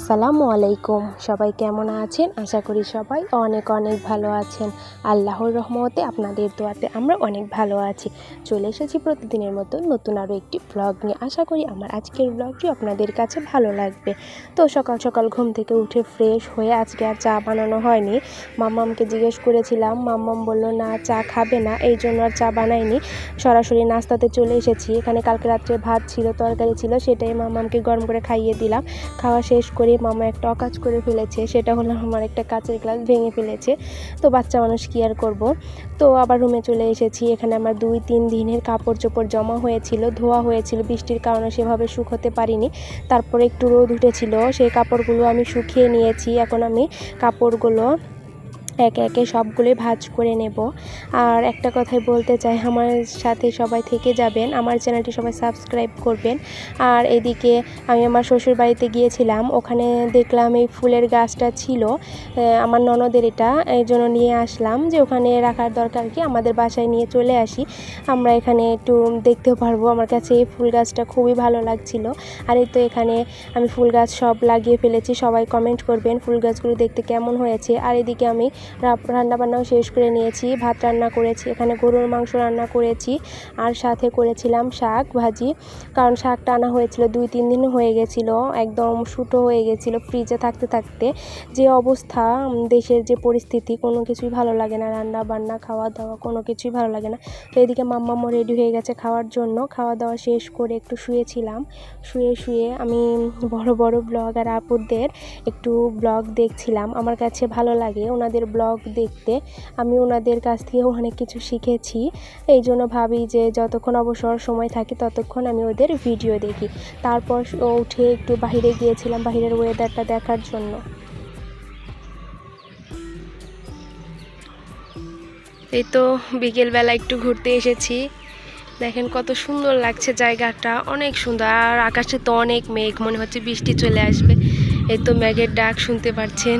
আসসালামু আলাইকুম। সবাই কেমন আছেন? আশা করি সবাই অনেক ভালো আছেন। আল্লাহর রহমতে আপনাদের দোয়াতে আমরা অনেক ভালো আছি। চলে এসেছি প্রতিদিনের মতো নতুন আরও একটি ব্লগ নিয়ে। আশা করি আমার আজকের ব্লগটি আপনাদের কাছে ভালো লাগবে। তো সকাল সকাল ঘুম থেকে উঠে ফ্রেশ হয়ে আজকে আর চা বানানো হয়নি। মাম্মামকে জিজ্ঞেস করেছিলাম, মাম্মাম বলল না চা খাবে না, এই জন্য আর চা বানাইনি। সরাসরি নাস্তাতে চলে এসেছি। এখানে কালকে রাত্রে ভাত ছিল, তরকারি ছিল, সেটাই মাম্মামকে গরম করে খাইয়ে দিলাম। খাওয়া শেষ করে মামা একটা অকাজ করে ফেলেছে, সেটা হলো আমার একটা কাচের গ্লাস ভেঙে ফেলেছে। তো বাচ্চা মানুষ কি আর করব। তো আবার রুমে চলে এসেছি। এখানে আমার 2-3 দিনের কাপড় চোপড় জমা হয়েছিল, ধোয়া হয়েছিল, বৃষ্টির কারণে সেভাবে শুকোতে পারিনি। তারপরে একটু রোদ উঠেছিল, সেই কাপড়গুলো আমি শুকিয়ে নিয়েছি। এখন আমি কাপড়গুলো একে একে সবগুলোই ভাঁজ করে নেব। আর একটা কথাই বলতে চাই, আমার সাথে সবাই থেকে যাবেন, আমার চ্যানেলটি সবাই সাবস্ক্রাইব করবেন। আর এদিকে আমি আমার শ্বশুর বাড়িতে গিয়েছিলাম, ওখানে দেখলাম এই ফুলের গাছটা ছিল আমার ননদের, এটা এই জন্য নিয়ে আসলাম যে ওখানে রাখার দরকার কি, আমাদের বাসায় নিয়ে চলে আসি, আমরা এখানে একটু দেখতেও পারবো। আমার কাছে এই ফুল গাছটা খুবই ভালো লাগছিল। আর এই তো এখানে আমি ফুল গাছ সব লাগিয়ে ফেলেছি। সবাই কমেন্ট করবেন ফুল গাছগুলো দেখতে কেমন হয়েছে। আর এদিকে আমি রান্নাবান্নাও শেষ করে নিয়েছি। ভাত রান্না করেছি, এখানে গরুর মাংস রান্না করেছি, আর সাথে করেছিলাম শাক ভাজি। কারণ শাকটা আনা হয়েছিল 2-3 দিন হয়ে গেছিলো, একদম শুটো হয়ে গেছিলো ফ্রিজে থাকতে থাকতে। যে অবস্থা, দেশের যে পরিস্থিতি, কোনো কিছুই ভালো লাগে না, রান্না বান্না খাওয়া দাওয়া কোনো কিছুই ভালো লাগে না। তো এদিকে মাম্মামও রেডি হয়ে গেছে খাওয়ার জন্য। খাওয়া দাওয়া শেষ করে একটু শুয়েছিলাম। শুয়ে আমি বড় বড় ব্লগার আপুদের একটু ব্লগ দেখছিলাম। আমার কাছে ভালো লাগে ওনাদের ব্লগ দেখতে, আমি ওনাদের কাছ থেকে অনেক কিছু শিখেছি। এই জন্য ভাবি যে যতক্ষণ অবসর সময় থাকে ততক্ষণ আমি ওদের ভিডিও দেখি। তারপর উঠে একটু বাইরে গিয়েছিলাম বাইরের ওয়েদারটা দেখার জন্য। এই তো বিকেলবেলা একটু ঘুরতে এসেছি, দেখেন কত সুন্দর লাগছে জায়গাটা, অনেক সুন্দর। আর আকাশে তো অনেক মেঘ, মনে হচ্ছে বৃষ্টি চলে আসবে। এই তো মেঘের ডাক শুনতে পাচ্ছেন।